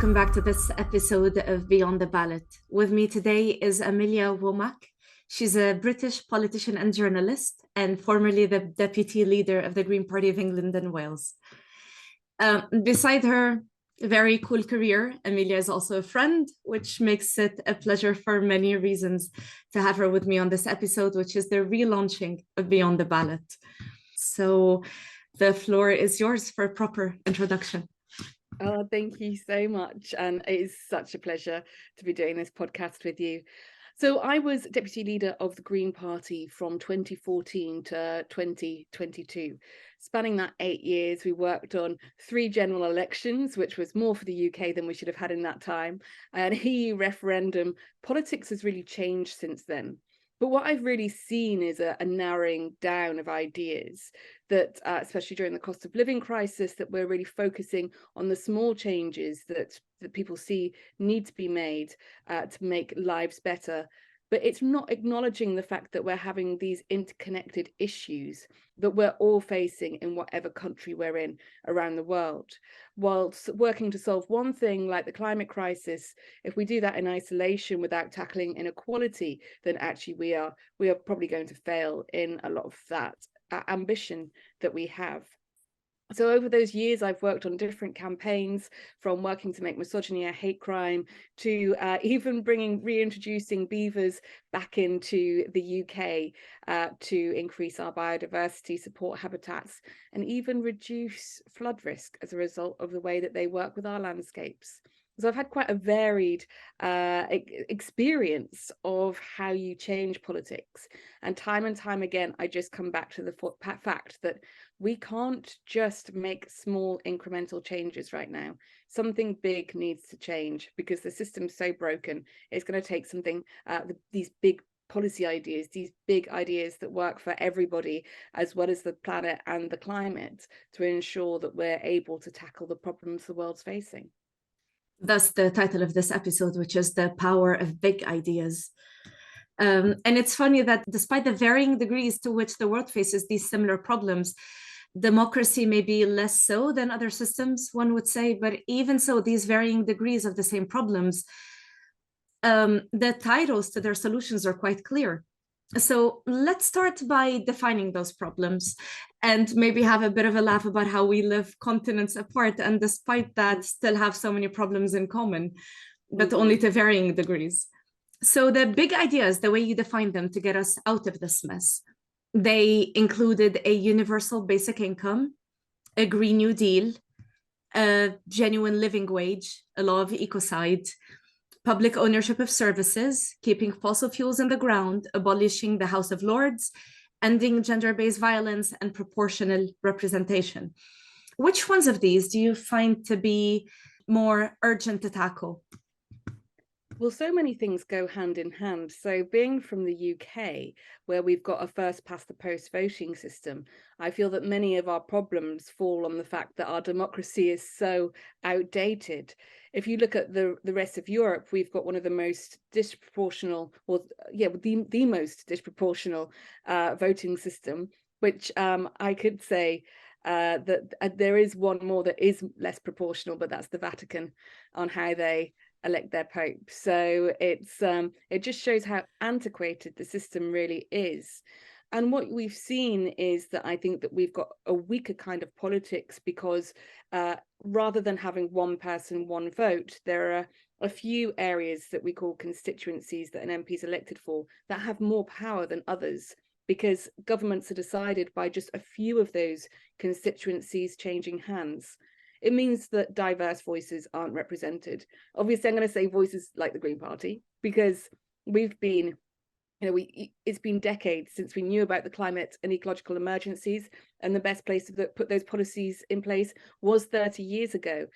welcome back to this episode of Beyond the Ballot. With me today is Amelia Womack. She's a British politician and journalist, and formerly the deputy leader of the Green Party of England and Wales. Beside her very cool career, Amelia is also a friend, which makes it a pleasure for many reasons to have her with me on this episode, which is the relaunching of Beyond the Ballot. So the floor is yours for a proper introduction. Oh, thank you so much. And it is such a pleasure to be doing this podcast with you. So I was deputy leader of the Green Party from 2014 to 2022. Spanning that 8 years, we worked on 3 general elections, which was more for the UK than we should have had in that time. And EU referendum. Politics has really changed since then. But what I've really seen is a narrowing down of ideas that, especially during the cost of living crisis, that we're really focusing on the small changes that people see need to be made to make lives better. But it's not acknowledging the fact that we're having these interconnected issues that we're all facing in whatever country we're in around the world. Whilst working to solve one thing like the climate crisis, if we do that in isolation without tackling inequality, then actually we are probably going to fail in a lot of that ambition that we have. So over those years, I've worked on different campaigns, from working to make misogyny a hate crime to even reintroducing beavers back into the UK to increase our biodiversity, support habitats, and even reduce flood risk as a result of the way that they work with our landscapes. So I've had quite a varied experience of how you change politics. And time again, I just come back to the fact that we can't just make small incremental changes right now. Something big needs to change because the system's so broken. It's going to take something, these big policy ideas, these big ideas that work for everybody, as well as the planet and the climate, to ensure that we're able to tackle the problems the world's facing. That's the title of this episode, which is The Power of Big Ideas. And it's funny that despite the varying degrees to which the world faces these similar problems, democracy may be less so than other systems, one would say, but even so, these varying degrees of the same problems, the titles to their solutions are quite clear. So let's start by defining those problems and maybe have a bit of a laugh about how we live continents apart, and despite that, still have so many problems in common, but only to varying degrees. So the big ideas, the way you define them to get us out of this mess, they included a universal basic income, a Green New Deal, a genuine living wage, a law of ecocide, public ownership of services, keeping fossil fuels in the ground, abolishing the House of Lords, ending gender-based violence, and proportional representation. Which ones of these do you find to be more urgent to tackle? Well, so many things go hand in hand. So being from the UK, where we've got a first past the post voting system, I feel that many of our problems fall on the fact that our democracy is so outdated. If you look at the rest of Europe, we've got one of the most disproportional, the most disproportional voting system, which I could say that there is one more that is less proportional, but that's the Vatican, on how they elect their pope. So it just shows how antiquated the system really is. And what we've seen is that I think that we've got a weaker kind of politics because rather than having one person, one vote, there are a few areas that we call constituencies that an MP is elected for that have more power than others, because governments are decided by just a few of those constituencies changing hands. It means that diverse voices aren't represented. Obviously, I'm going to say voices like the Green Party, because we've been, it's been decades since we knew about the climate and ecological emergencies, and the best place to put those policies in place was 30 years ago.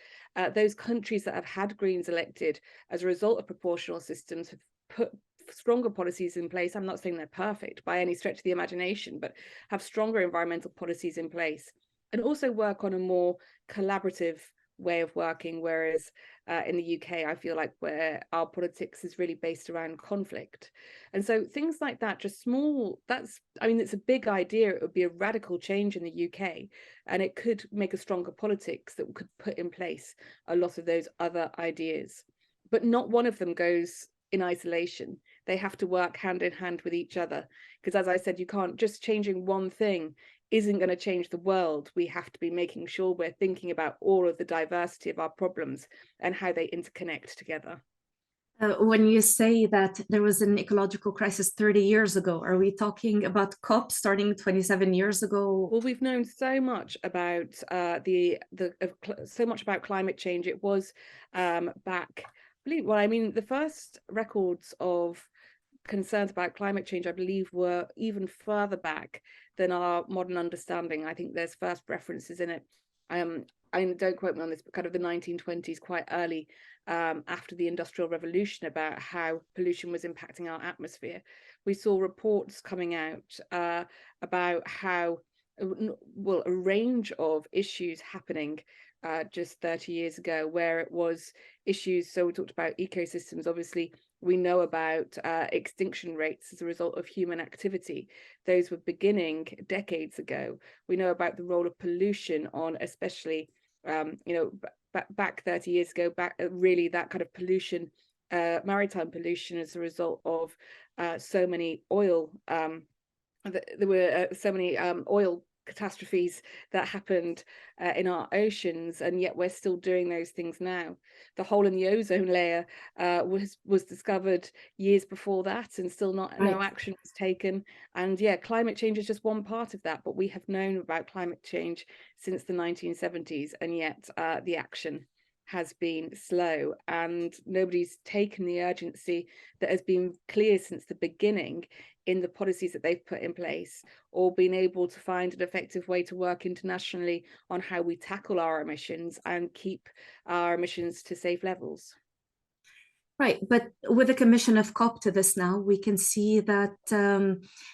Those countries that have had Greens elected as a result of proportional systems have put stronger policies in place. I'm not saying they're perfect by any stretch of the imagination, but have stronger environmental policies in place, and also work on a more collaborative way of working, whereas in the UK, I feel like where our politics is really based around conflict. And so things like that, just small, it's a big idea. It would be a radical change in the UK, and it could make a stronger politics that could put in place a lot of those other ideas. But not one of them goes in isolation. They have to work hand in hand with each other. Because as I said, you can't just changing one thing isn't going to change the world. We have to be making sure we're thinking about all of the diversity of our problems and how they interconnect together. When you say that there was an ecological crisis 30 years ago, are we talking about COP starting 27 years ago? Well, we've known so much about so much about climate change. It was back, the first records of concerns about climate change, I believe, were even further back than our modern understanding. I think there's first references in it. Don't quote me on this, but kind of the 1920s, quite early, after the Industrial Revolution, about how pollution was impacting our atmosphere. We saw reports coming out about how, well, a range of issues happening just 30 years ago, where it was issues. So we talked about ecosystems. Obviously, we know about extinction rates as a result of human activity. Those were beginning decades ago. We know about the role of pollution on, especially, back 30 years ago, really that kind of pollution, maritime pollution, as a result of so many oil. There were so many oil catastrophes that happened in our oceans, and yet we're still doing those things now. The hole in the ozone layer was discovered years before that, and still no action was taken. And yeah, climate change is just one part of that, but we have known about climate change since the 1970s, and yet the action has been slow, and nobody's taken the urgency that has been clear since the beginning in the policies that they've put in place, or been able to find an effective way to work internationally on how we tackle our emissions and keep our emissions to safe levels. Right, but with the commission of COP to this now, we can see that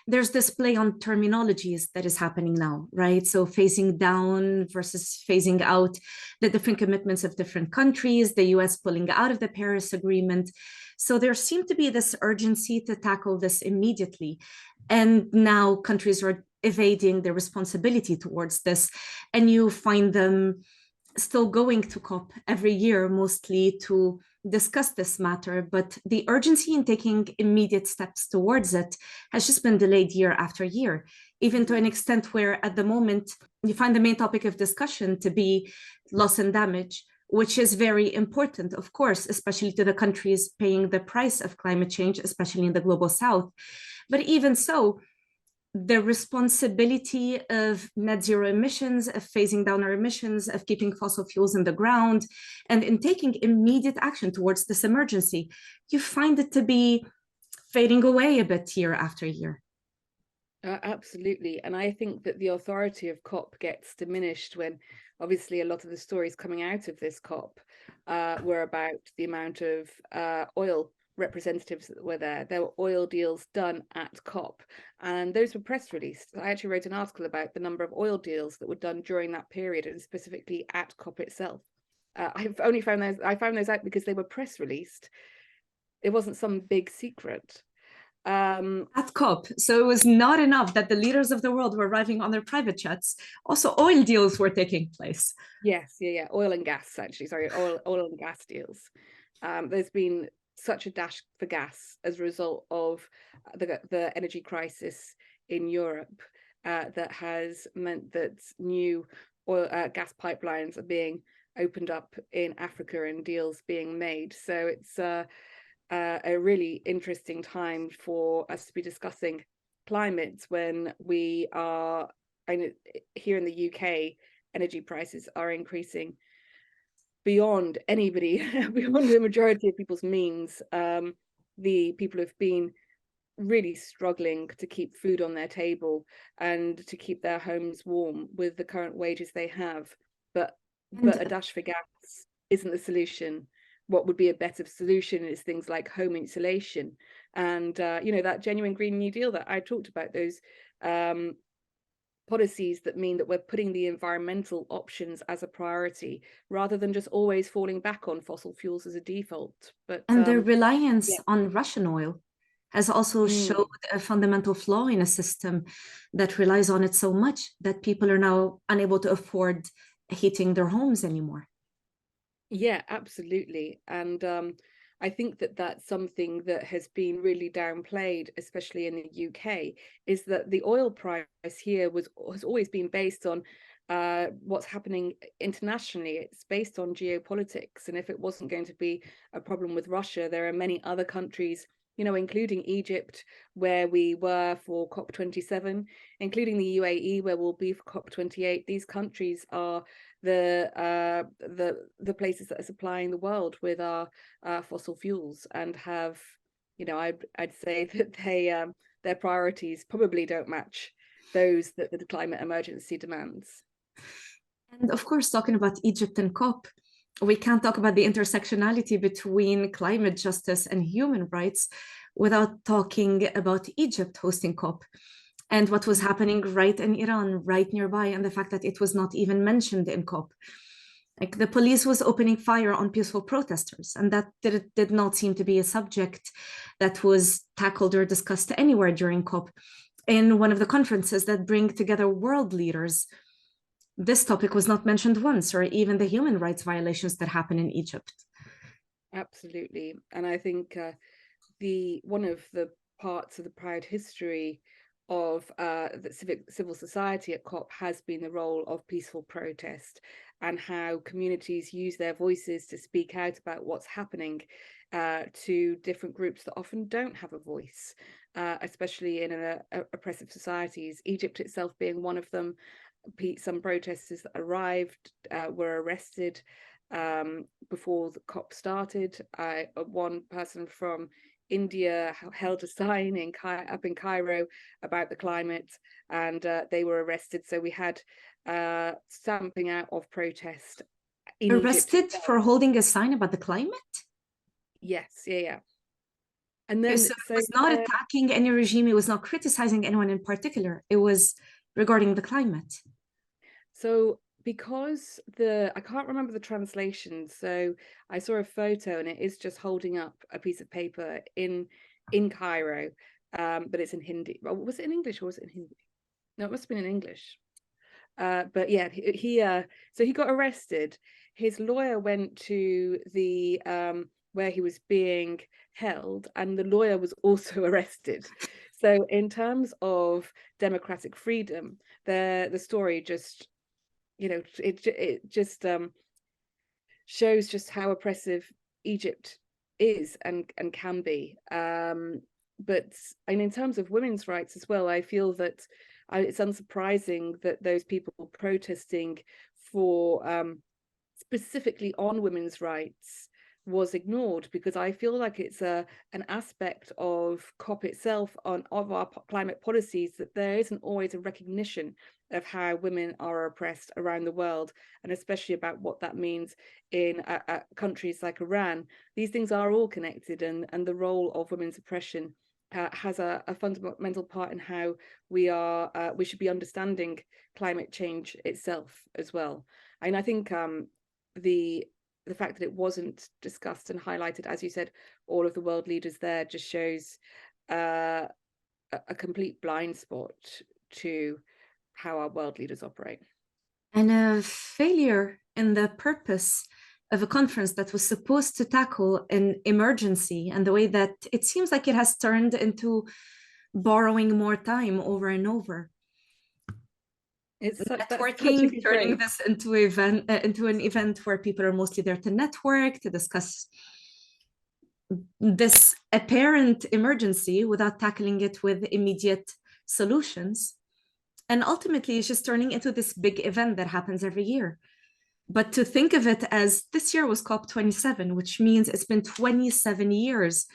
there's this play on terminologies that is happening now, right? So phasing down versus phasing out, the different commitments of different countries, the US pulling out of the Paris Agreement. So there seemed to be this urgency to tackle this immediately. And now countries are evading their responsibility towards this. And you find them still going to COP every year, mostly to discuss this matter, but the urgency in taking immediate steps towards it has just been delayed year after year, even to an extent where at the moment you find the main topic of discussion to be loss and damage, which is very important, of course, especially to the countries paying the price of climate change, especially in the global south. But even so, the responsibility of net zero emissions, of phasing down our emissions, of keeping fossil fuels in the ground, and in taking immediate action towards this emergency, you find it to be fading away a bit year after year. Absolutely. And I think that the authority of COP gets diminished when obviously a lot of the stories coming out of this COP were about the amount of oil representatives that were there. There were oil deals done at COP, and those were press released. I actually wrote an article about the number of oil deals that were done during that period, and specifically at COP itself. I found those out because they were press released. It wasn't some big secret. At COP. So it was not enough that the leaders of the world were arriving on their private jets. Also, oil deals were taking place. Yes, yeah. Oil and gas, actually. Sorry, oil and gas deals. There's been such a dash for gas as a result of the energy crisis in Europe that has meant that new oil gas pipelines are being opened up in Africa and deals being made. So it's a really interesting time for us to be discussing climate when we are, here in the UK, energy prices are increasing beyond anybody, beyond the majority of people's means. The people have been really struggling to keep food on their table and to keep their homes warm with the current wages they have. But a dash for gas isn't the solution. What would be a better solution is things like home insulation and that genuine Green New Deal that I talked about, those policies that mean that we're putting the environmental options as a priority rather than just always falling back on fossil fuels as a default. But And the reliance yeah. on Russian oil has also showed a fundamental flaw in a system that relies on it so much that people are now unable to afford heating their homes anymore. Yeah, absolutely. And I think that that's something that has been really downplayed, especially in the UK, is that the oil price here has always been based on what's happening internationally. It's based on geopolitics. And if it wasn't going to be a problem with Russia, there are many other countries, including Egypt, where we were for COP27, including the UAE, where we'll be for COP28. These countries are the places that are supplying the world with our fossil fuels, and have, I'd say that their priorities probably don't match those that the climate emergency demands. And of course, talking about Egypt and COP, we can't talk about the intersectionality between climate justice and human rights without talking about Egypt hosting COP and what was happening right in Iran, right nearby, and the fact that it was not even mentioned in COP. Like the police was opening fire on peaceful protesters, and that did not seem to be a subject that was tackled or discussed anywhere during COP. In one of the conferences that bring together world leaders, this topic was not mentioned once, or even the human rights violations that happen in Egypt. Absolutely. And I think one of the parts of the proud history of the civil society at COP has been the role of peaceful protest, and how communities use their voices to speak out about what's happening to different groups that often don't have a voice, especially in oppressive societies, Egypt itself being one of them. Some protesters that arrived were arrested before the COP started. One person from India held a sign up in Cairo about the climate, and they were arrested. So we had stamping out of protest in Arrested Egypt for holding a sign about the climate? Yes, yeah. And then So it was not attacking any regime, it was not criticizing anyone in particular, it was regarding the climate. So because I can't remember the translation, so I saw a photo and it is just holding up a piece of paper in Cairo, but it's in Hindi. Well, was it in English or was it in Hindi? No, it must have been in English. But yeah, so he got arrested. His lawyer went to the where he was being held, and the lawyer was also arrested. So in terms of democratic freedom, the story just, it just shows just how oppressive Egypt is and can be. But in terms of women's rights as well, I feel that it's unsurprising that those people protesting for specifically on women's rights was ignored, because I feel like it's an aspect of COP itself of our climate policies that there isn't always a recognition of how women are oppressed around the world, and especially about what that means in countries like Iran. These things are all connected, and the role of women's oppression has a fundamental part in how we should be understanding climate change itself as well. And I think the fact that it wasn't discussed and highlighted, as you said, all of the world leaders there, just shows a complete blind spot to how our world leaders operate. And a failure in the purpose of a conference that was supposed to tackle an emergency, and the way that it seems like it has turned into borrowing more time over and over. It's networking, turning this into an event where people are mostly there to network, to discuss this apparent emergency without tackling it with immediate solutions. And ultimately, it's just turning into this big event that happens every year. But to think of it as this year was COP27, which means it's been 27 years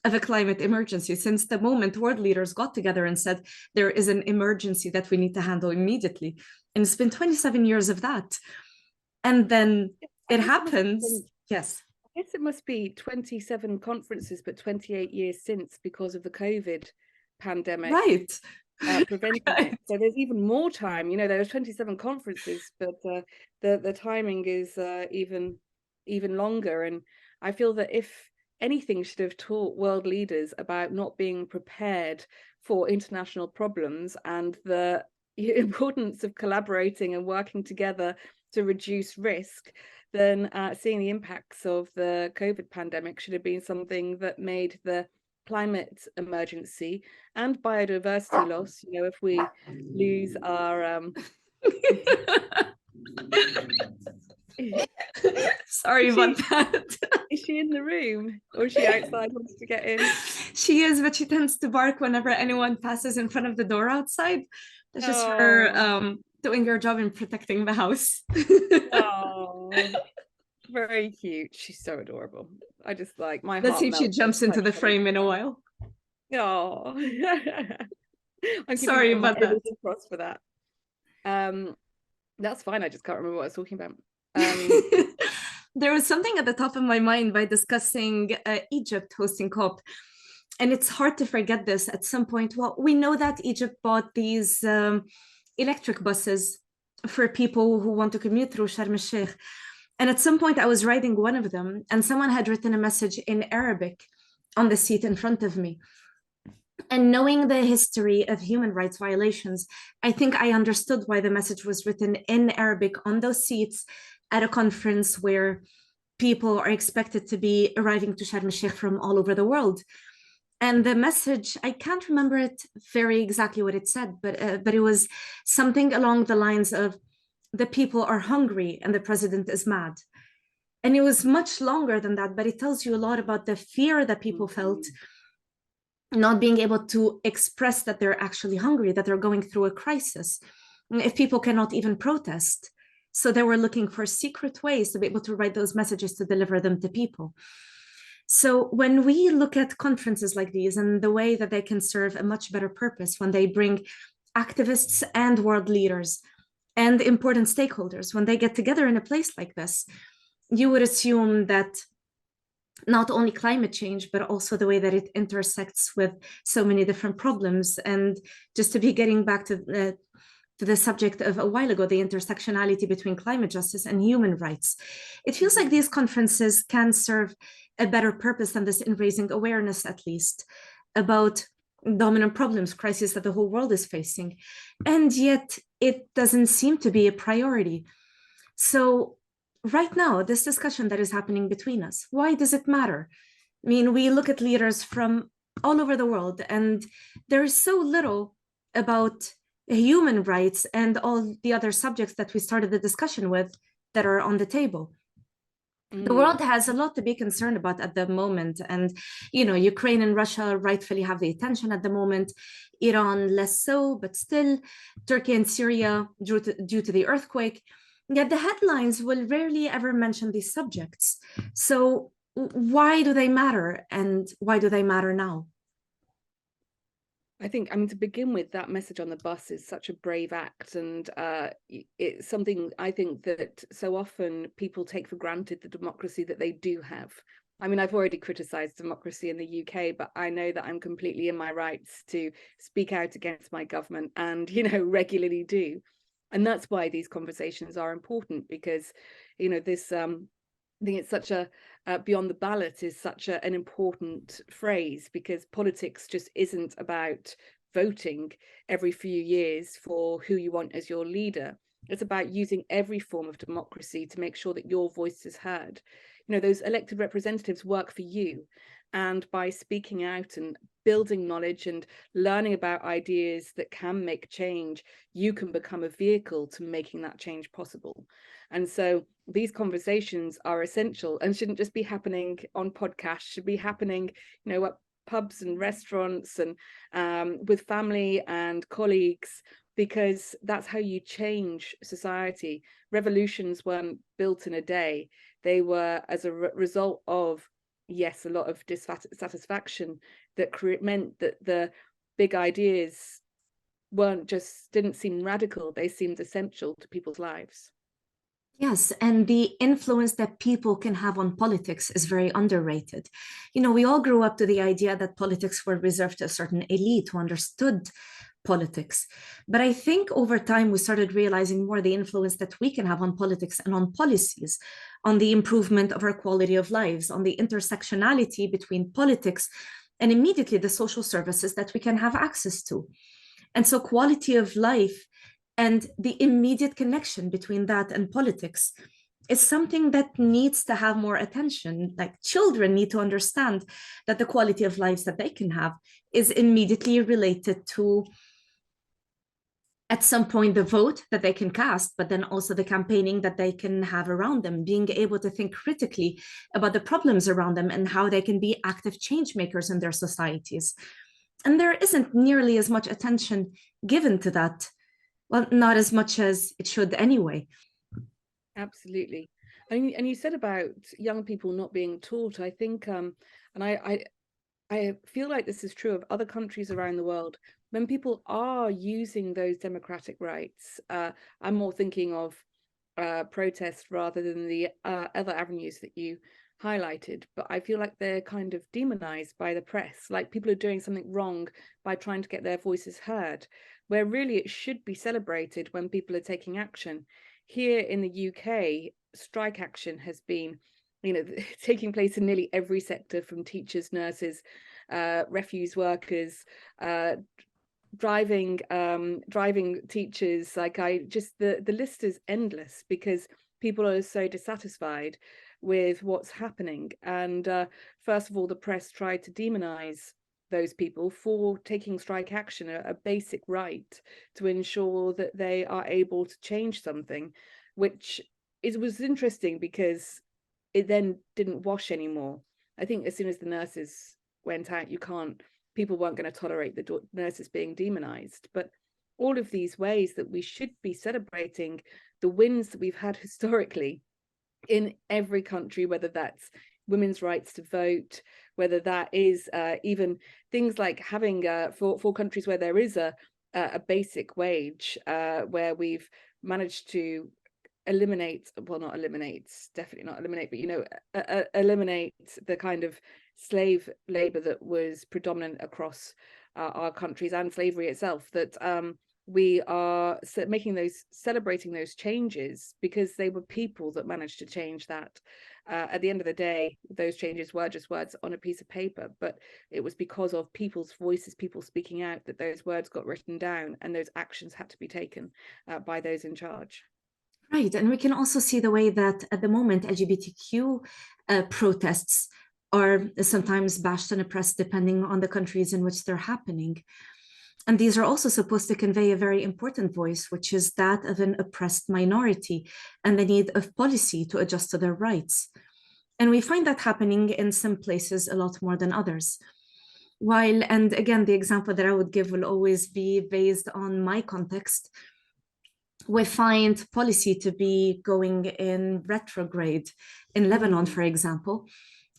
of a climate emergency since the moment world leaders got together and said there is an emergency that we need to handle immediately. And it's been 27 years of that. And then it happens. Yes. I guess it must be 27 conferences, but 28 years since, because of the COVID pandemic. Right. preventing it. So there's even more time. There was 27 conferences, but the timing is even longer. And I feel that if anything should have taught world leaders about not being prepared for international problems and the importance of collaborating and working together to reduce risk, then seeing the impacts of the COVID pandemic should have been something that made the climate emergency and biodiversity loss, if we lose our Sorry about that. Is she in the room or is she outside, wants to get in? She is, but she tends to bark whenever anyone passes in front of the door outside. That's just her doing her job in protecting the house. Oh, very cute. She's so adorable. I just like my Let's heart see if she jumps into the frame in a while. Oh, I'm sorry about that. Cross for that. That's fine. I just can't remember what I was talking about. There was something at the top of my mind by discussing Egypt hosting COP. And it's hard to forget this at some point. Well, we know that Egypt bought these electric buses for people who want to commute through Sharm el-Sheikh. And at some point I was riding one of them and someone had written a message in Arabic on the seat in front of me. And knowing the history of human rights violations, I think I understood why the message was written in Arabic on those seats at a conference where people are expected to be arriving to Sharm el-Sheikh from all over the world. And the message, I can't remember it very exactly what it said, but it was something along the lines of, the people are hungry and the president is mad. And it was much longer than that, but it tells you a lot about the fear that people felt, not being able to express that they're actually hungry, that they're going through a crisis, if people cannot even protest. So they were looking for secret ways to be able to write those messages to deliver them to people. So when we look at conferences like these and the way that they can serve a much better purpose when they bring activists and world leaders and important stakeholders, when they get together in a place like this, you would assume that not only climate change, but also the way that it intersects with so many different problems. And just to be getting back to the subject of a while ago, the intersectionality between climate justice and human rights, it feels like these conferences can serve a better purpose than this in raising awareness, at least, about dominant problems, crises that the whole world is facing. And yet it doesn't seem to be a priority. So right now, this discussion that is happening between us, why does it matter? I mean, we look at leaders from all over the world, and there is so little about human rights and all the other subjects that we started the discussion with that are on the table. The world has a lot to be concerned about at the moment. And, Ukraine and Russia rightfully have the attention at the moment, Iran less so, but still, Turkey and Syria due to the earthquake. Yet the headlines will rarely ever mention these subjects. So why do they matter, and why do they matter now? I think, to begin with, that message on the bus is such a brave act, and it's something I think that so often people take for granted, the democracy that they do have. I've already criticized democracy in the UK, but I know that I'm completely in my rights to speak out against my government, and, regularly do. And that's why these conversations are important, because, this I think it's such a beyond the ballot is such an important phrase, because politics just isn't about voting every few years for who you want as your leader. It's about using every form of democracy to make sure that your voice is heard. Those elected representatives work for you. And by speaking out and building knowledge and learning about ideas that can make change, you can become a vehicle to making that change possible. And so these conversations are essential and shouldn't just be happening on podcasts, should be happening, at pubs and restaurants and with family and colleagues, because that's how you change society. Revolutions weren't built in a day. They were as a result of, yes, a lot of dissatisfaction that meant that the big ideas didn't seem radical. They seemed essential to people's lives. Yes, and the influence that people can have on politics is very underrated. We all grew up to the idea that politics were reserved to a certain elite who understood politics. But I think over time, we started realizing more the influence that we can have on politics and on policies, on the improvement of our quality of lives, on the intersectionality between politics and immediately the social services that we can have access to. And so quality of life and the immediate connection between that and politics is something that needs to have more attention. Like children need to understand that the quality of lives that they can have is immediately related to, at some point, the vote that they can cast, but then also the campaigning that they can have around them, being able to think critically about the problems around them and how they can be active change makers in their societies. And there isn't nearly as much attention given to that. Well, not as much as it should anyway. Absolutely. And you said about young people not being taught, I think, and I feel like this is true of other countries around the world. When people are using those democratic rights, I'm more thinking of protest rather than the other avenues that you highlighted, but I feel like they're kind of demonized by the press, like people are doing something wrong by trying to get their voices heard, where really it should be celebrated when people are taking action. Here in the UK, strike action has been, taking place in nearly every sector, from teachers, nurses, refuse workers, driving teachers. Like the list is endless, because people are so dissatisfied with what's happening. And first of all, the press tried to demonize those people for taking strike action, a basic right to ensure that they are able to change something, which was interesting because it then didn't wash anymore. I think as soon as the nurses went out, people weren't going to tolerate the nurses being demonized. But all of these ways that we should be celebrating the wins that we've had historically in every country, whether that's women's rights to vote, whether that is even things like having for countries where there is a basic wage, where we've managed to eliminate, well, not eliminate, definitely not eliminate, but eliminate the kind of slave labor that was predominant across our countries, and slavery itself, that we are celebrating those changes because they were people that managed to change that. At the end of the day, those changes were just words on a piece of paper, but it was because of people's voices, people speaking out, that those words got written down and those actions had to be taken by those in charge. Right. And we can also see the way that at the moment LGBTQ protests are sometimes bashed and oppressed depending on the countries in which they're happening. And these are also supposed to convey a very important voice, which is that of an oppressed minority and the need of policy to adjust to their rights. And we find that happening in some places a lot more than others. And again, the example that I would give will always be based on my context. We find policy to be going in retrograde in Lebanon, for example,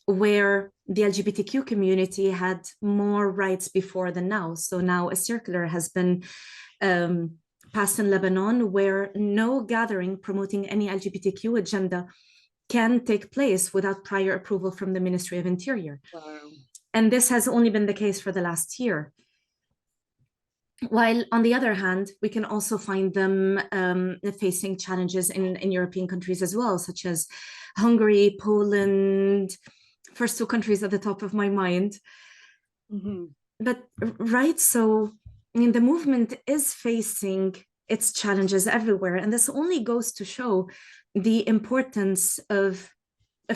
where the LGBTQ community had more rights before than now. So now a circular has been passed in Lebanon where no gathering promoting any LGBTQ agenda can take place without prior approval from the Ministry of Interior. Wow. And this has only been the case for the last year. While on the other hand, we can also find them facing challenges in European countries as well, such as Hungary, Poland, first two countries at the top of my mind. Mm-hmm. But right, so I mean, the movement is facing its challenges everywhere. And this only goes to show the importance of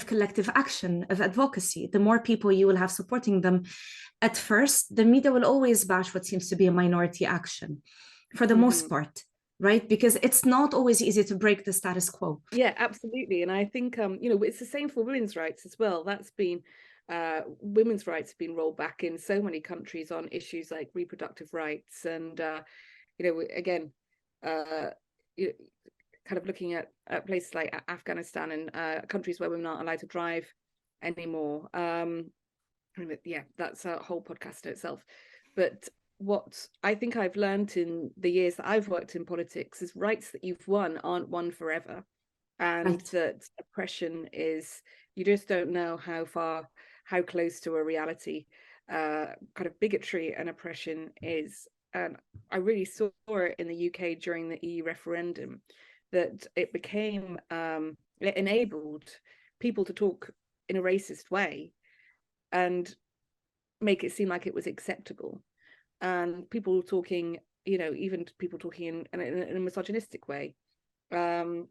collective action, of advocacy. The more people you will have supporting them, at first, the media will always bash what seems to be a minority action for the most part, right? Because it's not always easy to break the status quo. Yeah, absolutely. And I think, it's the same for women's rights as well. That's been, women's rights have been rolled back in so many countries on issues like reproductive rights. And, again, kind of looking at places like Afghanistan and countries where women aren't allowed to drive anymore. Yeah, that's a whole podcast in itself. But what I think I've learned in the years that I've worked in politics is rights that you've won aren't won forever. And that oppression is, you just don't know how close to a reality kind of bigotry and oppression is. and I really saw it in the UK during the EU referendum, that it became, it enabled people to talk in a racist way and make it seem like it was acceptable. And people talking, even people talking in a misogynistic way. I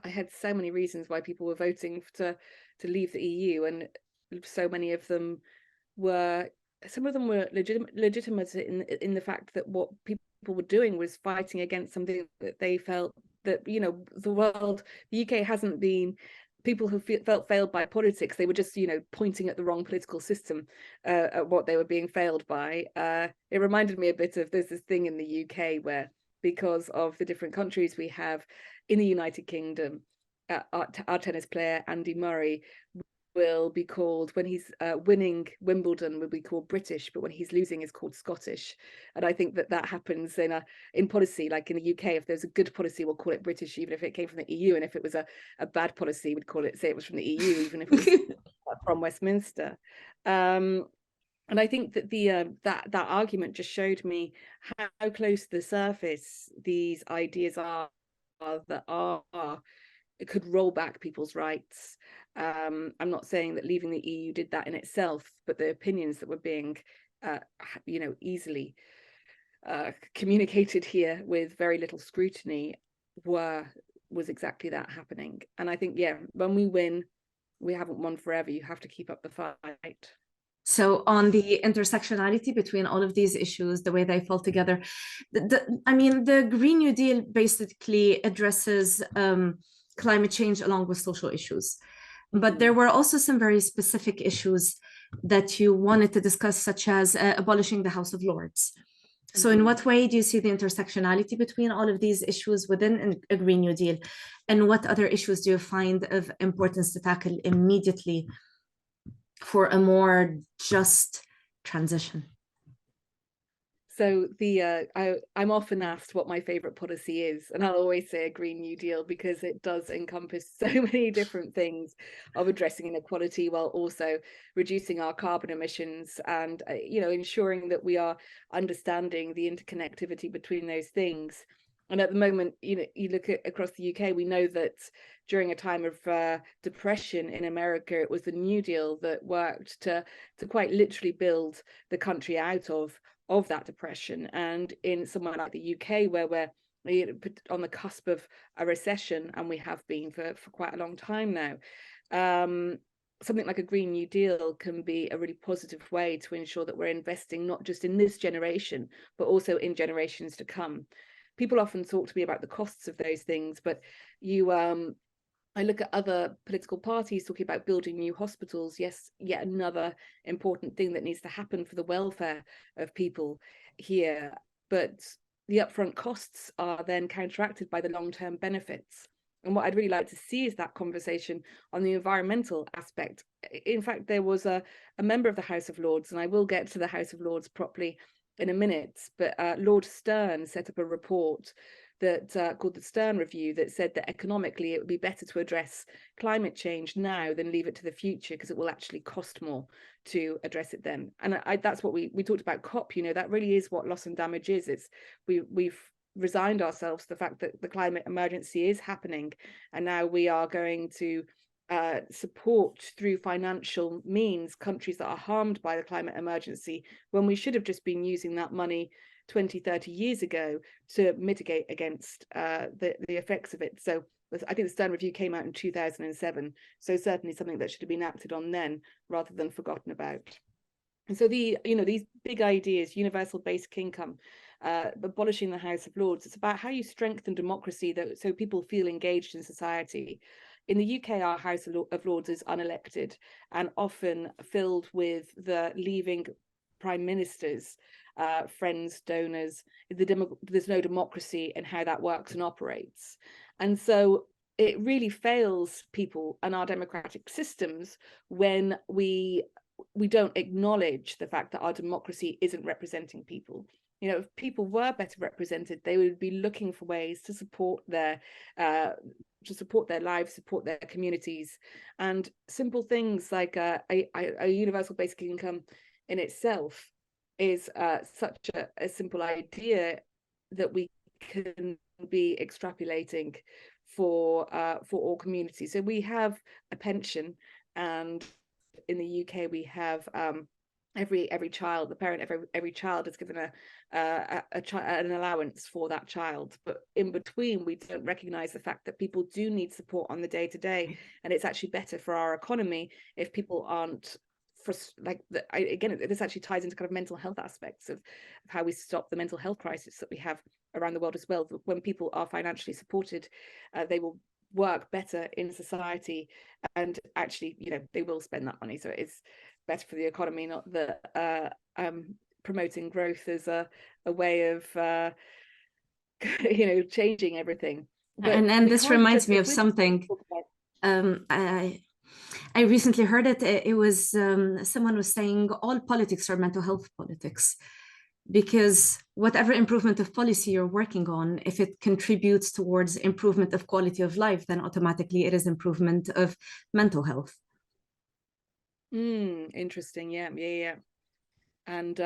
had so many reasons why people were voting to leave the EU, and so many of them were, some of them were legitimate in the fact that what people were doing was fighting against something that they felt that, the world, the UK hasn't been, people who felt failed by politics, they were just, pointing at the wrong political system, at what they were being failed by. It reminded me a bit of, there's this thing in the UK where, because of the different countries we have in the United Kingdom, our tennis player Andy Murray will be called, when he's winning Wimbledon, will be called British, but when he's losing is called Scottish. And I think that happens in policy, like in the UK. If there's a good policy, we'll call it British, even if it came from the EU. And if it was a bad policy, we'd say it was from the EU, even if it was from Westminster. And I think that that argument just showed me how close to the surface these ideas are that it could roll back people's rights. I'm not saying that leaving the EU did that in itself, but the opinions that were being, easily communicated here with very little scrutiny was exactly that happening. And I think, when we win, we haven't won forever. You have to keep up the fight. So on the intersectionality between all of these issues, the way they fall together, the Green New Deal basically addresses climate change along with social issues. But there were also some very specific issues that you wanted to discuss, such as abolishing the House of Lords. So in what way do you see the intersectionality between all of these issues within a Green New Deal? And what other issues do you find of importance to tackle immediately for a more just transition? So I'm often asked what my favorite policy is, and I'll always say a Green New Deal, because it does encompass so many different things of addressing inequality while also reducing our carbon emissions and ensuring that we are understanding the interconnectivity between those things. And at the moment, you look at across the UK, we know that during a time of depression in America, it was the New Deal that worked to quite literally build the country out of that depression. And in somewhere like the UK, where we're on the cusp of a recession, and we have been for quite a long time now, something like a Green New Deal can be a really positive way to ensure that we're investing not just in this generation, but also in generations to come. People often talk to me about the costs of those things, but I look at other political parties talking about building new hospitals. Yes, yet another important thing that needs to happen for the welfare of people here. But the upfront costs are then counteracted by the long-term benefits. And what I'd really like to see is that conversation on the environmental aspect. In fact, there was a member of the House of Lords, and I will get to the House of Lords properly in a minute, but Lord Stern set up a report that called the Stern Review, that said that economically it would be better to address climate change now than leave it to the future, because it will actually cost more to address it then. And that's what we talked about COP, that really is what loss and damage is. It's we've resigned ourselves to the fact that the climate emergency is happening, and now we are going to support through financial means countries that are harmed by the climate emergency, when we should have just been using that money 20, 30 years ago to mitigate against the effects of it. So I think the Stern Review came out in 2007. So certainly something that should have been acted on then rather than forgotten about. And so these big ideas, universal basic income, abolishing the House of Lords, it's about how you strengthen democracy so people feel engaged in society. In the UK, our House of Lords is unelected and often filled with the leaving prime ministers, friends, donors. There's no democracy in how that works and operates. And so it really fails people and our democratic systems when we don't acknowledge the fact that our democracy isn't representing people. If people were better represented, they would be looking for ways to support their lives, support their communities, and simple things like a universal basic income in itself is such a simple idea that we can be extrapolating for all communities. So we have a pension, and in the UK we have every child, the parent of every child is given an allowance for that child. But in between, we don't recognise the fact that people do need support on the day to day, and it's actually better for our economy if people aren't again, this actually ties into kind of mental health aspects of how we stop the mental health crisis that we have around the world as well. When people are financially supported, they will work better in society, and actually, they will spend that money. So it's better for the economy, not that promoting growth as a way of changing everything. But and this reminds me of something. I recently heard it. It was someone was saying all politics are mental health politics, because whatever improvement of policy you're working on, if it contributes towards improvement of quality of life, then automatically it is improvement of mental health. Interesting. Yeah. And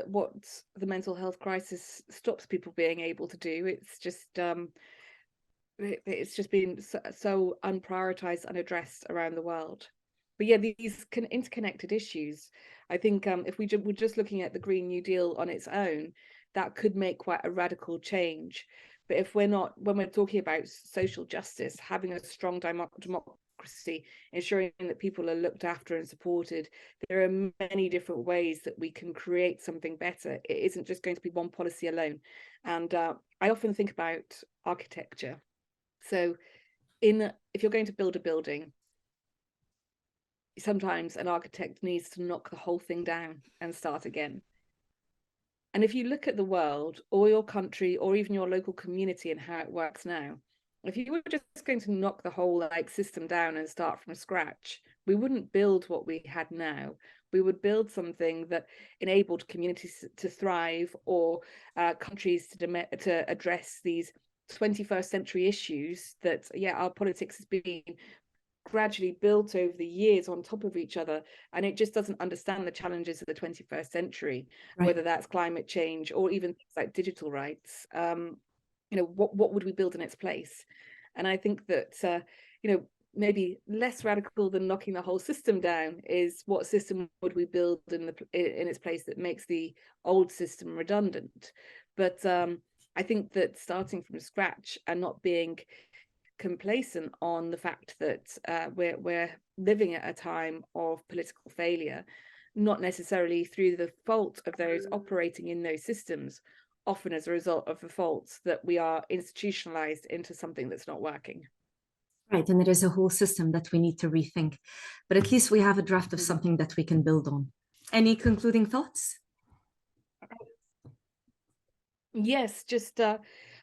what the mental health crisis stops people being able to do, it's just been so unprioritized, unaddressed around the world. But yeah, these interconnected issues, I think if we're just looking at the Green New Deal on its own, that could make quite a radical change. But if when we're talking about social justice, having a strong democracy, ensuring that people are looked after and supported, there are many different ways that we can create something better. It isn't just going to be one policy alone. And I often think about architecture. So if you're going to build a building, sometimes an architect needs to knock the whole thing down and start again. And if you look at the world or your country or even your local community and how it works now, if you were just going to knock the whole system down and start from scratch, we wouldn't build what we had now. We would build something that enabled communities to thrive, or countries to address these 21st century issues that our politics has been gradually built over the years on top of each other, and it just doesn't understand the challenges of the 21st century, right? Whether that's climate change or even things like digital rights. What would we build in its place? And I think that maybe less radical than knocking the whole system down is what system would we build in its place that makes the old system redundant. But I think that starting from scratch and not being complacent on the fact that we're living at a time of political failure, not necessarily through the fault of those operating in those systems, often as a result of the faults that we are institutionalized into something that's not working. Right, and it is a whole system that we need to rethink, but at least we have a draft of something that we can build on. Any concluding thoughts? Yes,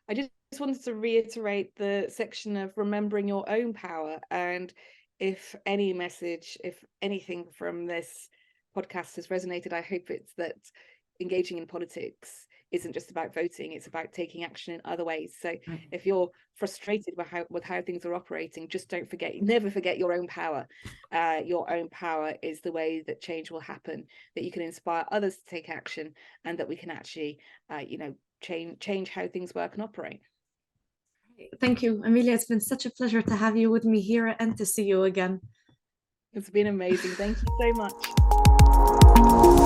I just wanted to reiterate the section of remembering your own power. And if any message, if anything from this podcast has resonated, I hope it's that engaging in politics isn't just about voting, it's about taking action in other ways. So if you're frustrated with how things are operating, just never forget your own power. Your own power is the way that change will happen, that you can inspire others to take action, and that we can actually change how things work and operate. Thank you, Amelia. It's been such a pleasure to have you with me here and to see you again. It's been amazing. Thank you so much.